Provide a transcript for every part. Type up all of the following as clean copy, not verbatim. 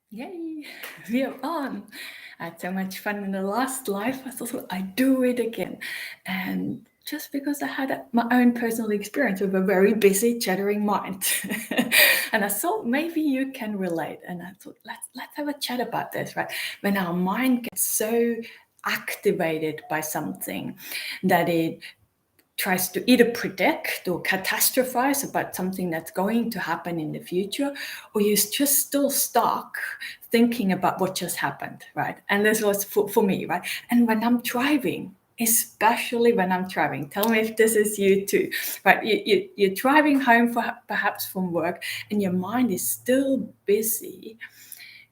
Yay, we are on. I had so much fun in the last life. I thought I'd do it again. And just because I had my own personal experience with a very busy, chattering mind. And I thought maybe you can relate. And I thought, let's have a chat about this, right? When our mind gets so activated by something that it tries to either predict or catastrophize about something that's going to happen in the future, or you're just still stuck thinking about what just happened, right? And this was for me, right? And when I'm driving, especially when I'm driving, tell me if this is you too, right? You're driving home for perhaps from work, and your mind is still busy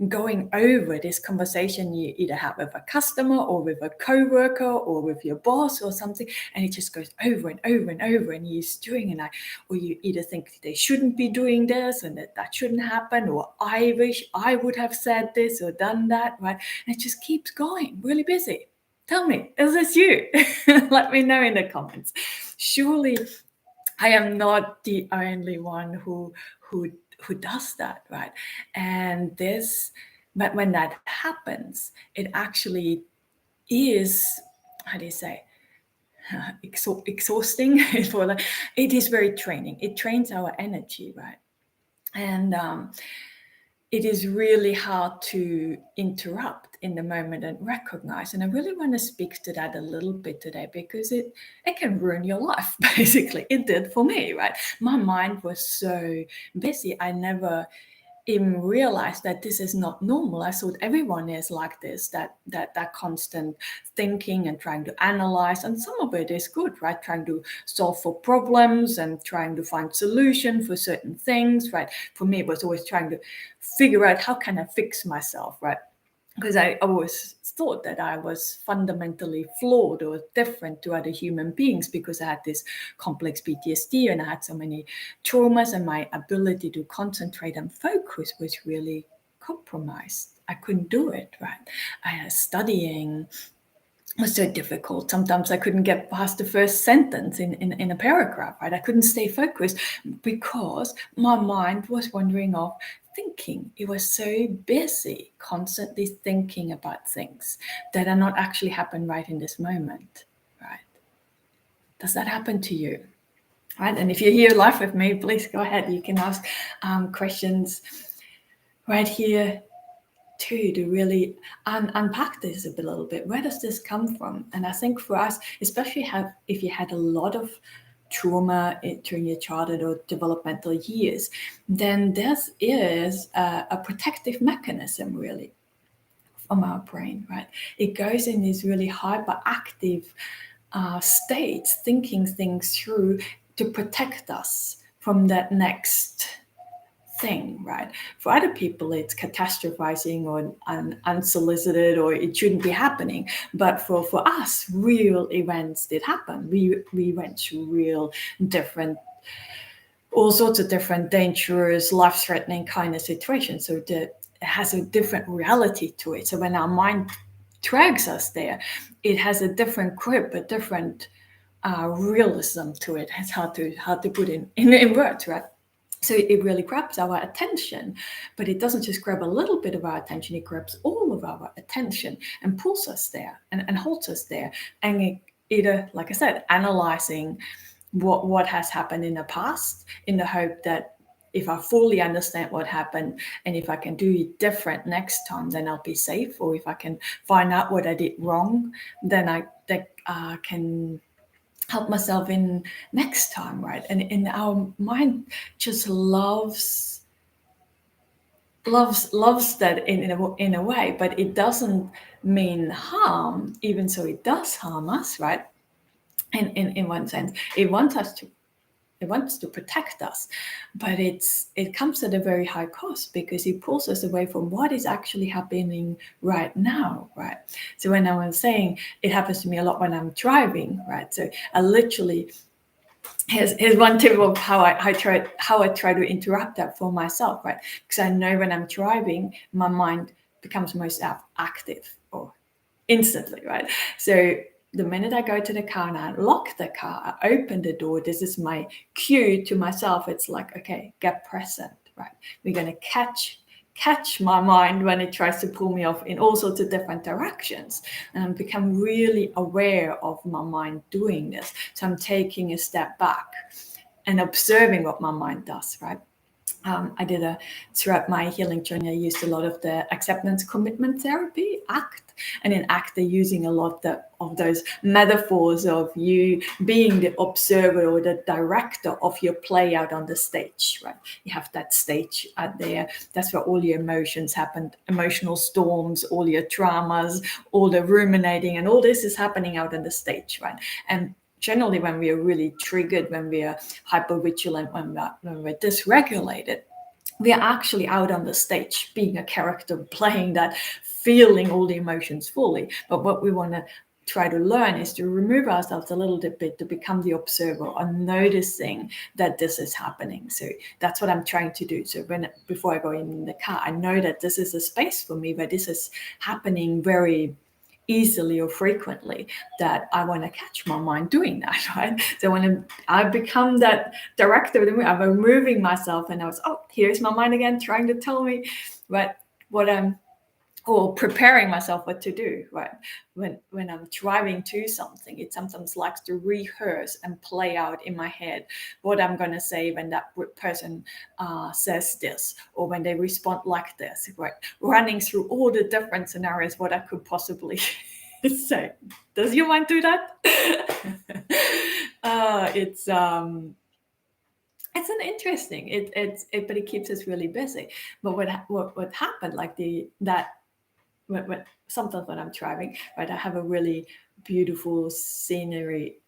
going over this conversation you either have with a customer or with a coworker or with your boss or something, and it just goes over and over and over, and you're doing it, or you either think they shouldn't be doing this and that shouldn't happen, or I wish I would have said this or done that, right? And it just keeps going, really busy. Tell me, is this you? Let me know in the comments. Surely I am not the only one who who does that, right? And this, but when that happens, it actually is, how do you say, exhausting. It is very training. It trains our energy, right? And it is really hard to interrupt in the moment and recognize. And I really want to speak to that a little bit today, because it can ruin your life. Basically, it did for me, right? My mind was so busy, I never even realize that this is not normal. I thought everyone is like this, that constant thinking and trying to analyze, and some of it is good, right? Trying to solve for problems and trying to find solution for certain things, right? For me, it was always trying to figure out how can I fix myself, right? Because I always thought that I was fundamentally flawed or different to other human beings, because I had this complex PTSD and I had so many traumas, and my ability to concentrate and focus was really compromised. I couldn't do it, right? Studying was so difficult. Sometimes I couldn't get past the first sentence in a paragraph, right? I couldn't stay focused because my mind was wandering off thinking. It was so busy, constantly thinking about things that are not actually happen right in this moment, right? Does that happen to you? Right? And if you're here live with me, please go ahead. You can ask questions right here to really unpack this a little bit. Where does this come from? And I think for us, especially if you had a lot of trauma during your childhood or developmental years, then this is a protective mechanism, really, from our brain, right? It goes in these really hyperactive states, thinking things through to protect us from that next thing, right? For other people, it's catastrophizing or unsolicited, or it shouldn't be happening. But for us, real events did happen. We went through real different, all sorts of different dangerous, life-threatening kind of situations. So it has a different reality to it. So when our mind drags us there, it has a different grip, a different realism to it. It's hard to put in words, right? So it really grabs our attention, but it doesn't just grab a little bit of our attention, it grabs all of our attention and pulls us there and holds us there. And it, either, like I said, analyzing what has happened in the past in the hope that if I fully understand what happened and if I can do it different next time, then I'll be safe. Or if I can find out what I did wrong, then I can help myself in next time, right? And our mind just loves that in a way, but it doesn't mean harm, even so it does harm us, right? In one sense, it wants to protect us, but it comes at a very high cost, because it pulls us away from what is actually happening right now, right? So when I was saying it happens to me a lot when I'm driving, right? So I literally, here's one tip of how I try to interrupt that for myself, right? Because I know when I'm driving, my mind becomes most active or instantly, right? So the minute I go to the car and I lock the car, I open the door, this is my cue to myself. It's like, okay, get present, right? We're going to catch catch my mind when it tries to pull me off in all sorts of different directions, and become really aware of my mind doing this. So I'm taking a step back and observing what my mind does, right? Throughout my healing journey, I used a lot of the acceptance commitment therapy, ACT. And in ACT, they're using a lot of those metaphors of you being the observer or the director of your play out on the stage, right? You have that stage out there. That's where all your emotions happen, emotional storms, all your traumas, all the ruminating, and all this is happening out on the stage, right? And generally, when we are really triggered, when we are hypervigilant, when we're dysregulated, we are actually out on the stage being a character, playing that, feeling all the emotions fully. But what we want to try to learn is to remove ourselves a little bit, to become the observer and noticing that this is happening. So that's what I'm trying to do. So before I go in the car, I know that this is a space for me where this is happening very easily or frequently, that I want to catch my mind doing that, right? So when I become that director of the movie, I'm removing myself, and I was, here's my mind again trying to tell me what I'm, or preparing myself what to do, right? When I'm driving to something, it sometimes likes to rehearse and play out in my head what I'm going to say when that person says this, or when they respond like this, right? Running through all the different scenarios, what I could possibly say. Does your mind do that? It's an interesting. But it keeps us really busy. But what happened, like sometimes when I'm driving, right, I have a really beautiful scenery.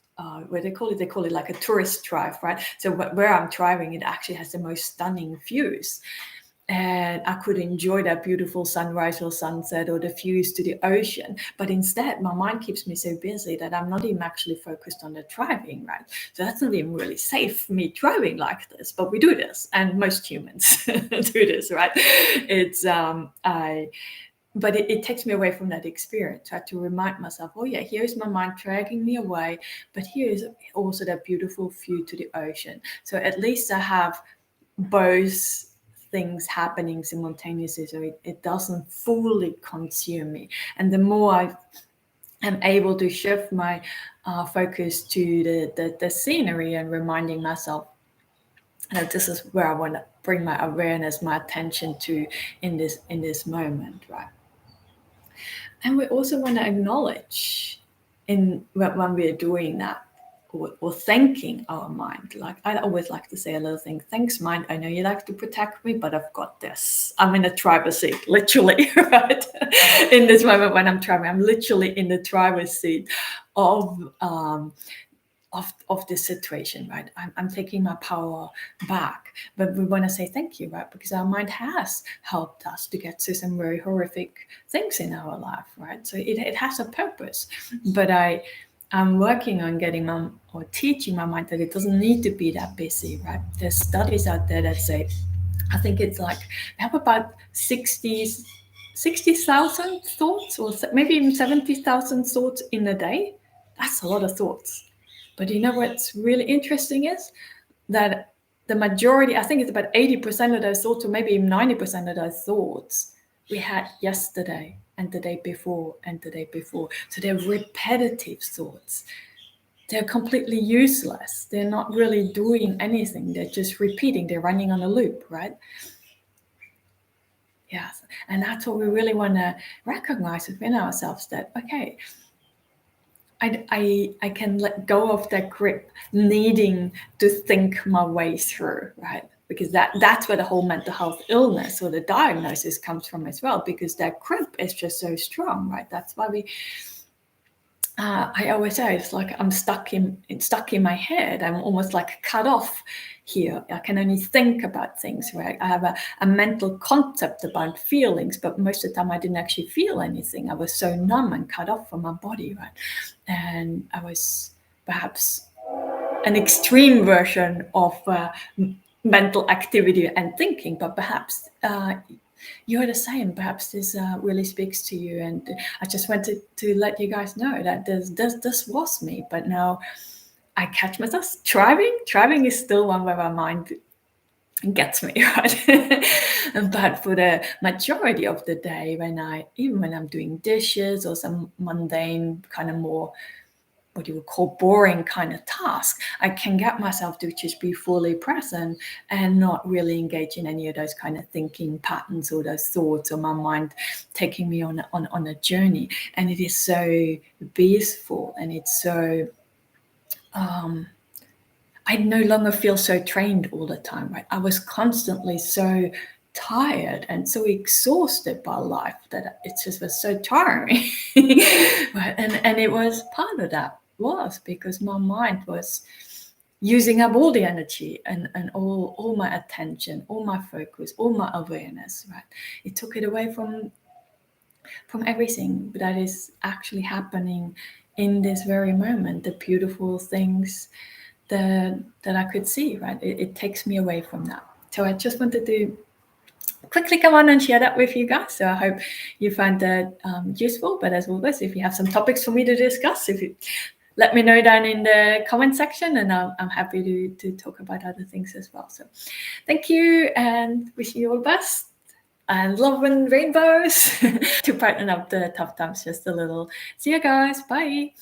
What they call it like a tourist drive, right? So where I'm driving, it actually has the most stunning views, and I could enjoy that beautiful sunrise or sunset or the views to the ocean. But instead, my mind keeps me so busy that I'm not even actually focused on the driving, right? So that's not even really safe, me driving like this, but we do this, and most humans do this, right? It's but it takes me away from that experience. I have to remind myself, here's my mind dragging me away, but here's also that beautiful view to the ocean. So at least I have both things happening simultaneously, so it doesn't fully consume me. And the more I am able to shift my focus to the scenery and reminding myself that this is where I want to bring my awareness, my attention to in this moment, right? And we also want to acknowledge when we are doing that, or thanking our mind. Like I always like to say a little thing, thanks mind, I know you like to protect me, but I've got this. I'm in a driver's seat, literally, right? In this moment when I'm driving, I'm literally in the driver's seat of this situation, right? I'm taking my power back. But we want to say thank you, right? Because our mind has helped us to get through some very horrific things in our life, right? So it has a purpose. But I'm working on teaching my mind that it doesn't need to be that busy, right? There's studies out there that say, I think it's like we have about 60,000 thoughts, or maybe even 70,000 thoughts in a day. That's a lot of thoughts. But you know what's really interesting is that the majority, I think it's about 80% of those thoughts, or maybe even 90% of those thoughts, we had yesterday and the day before and the day before. So they're repetitive thoughts. They're completely useless. They're not really doing anything. They're just repeating. They're running on a loop, right? Yes. And that's what we really want to recognize within ourselves, that, okay, I can let go of that grip, needing to think my way through, right? Because that's where the whole mental health illness or the diagnosis comes from as well, because that grip is just so strong, right? That's why I always say it's like I'm stuck in my head. I'm almost like cut off here. I can only think about things, right? I have a mental concept about feelings, but most of the time I didn't actually feel anything. I was so numb and cut off from my body, right? And I was perhaps an extreme version of mental activity and thinking, but perhaps you're the same. Perhaps this really speaks to you, and I just wanted to let you guys know that this was me. But now I catch myself driving is still one where my mind gets me, right? But for the majority of the day, even when I'm doing dishes or some mundane kind of more what you would call boring kind of task, I can get myself to just be fully present and not really engage in any of those kind of thinking patterns or those thoughts or my mind taking me on a journey. And it is so peaceful, and it's so I no longer feel so trained all the time, right? I was constantly so tired and so exhausted by life that it just was so tiring. Right? And it was part of that was because my mind was using up all the energy and all my attention, all my focus, all my awareness, right? It took it away from everything that is actually happening in this very moment, the beautiful things that I could see, right? It takes me away from that. So I just wanted to quickly come on and share that with you guys. So I hope you find that useful. But as always, if you have some topics for me to discuss, if you let me know down in the comment section, and I'm happy to talk about other things as well. So thank you, and wish you all the best. And love and rainbows to brighten up the tough times just a little. See you guys. Bye.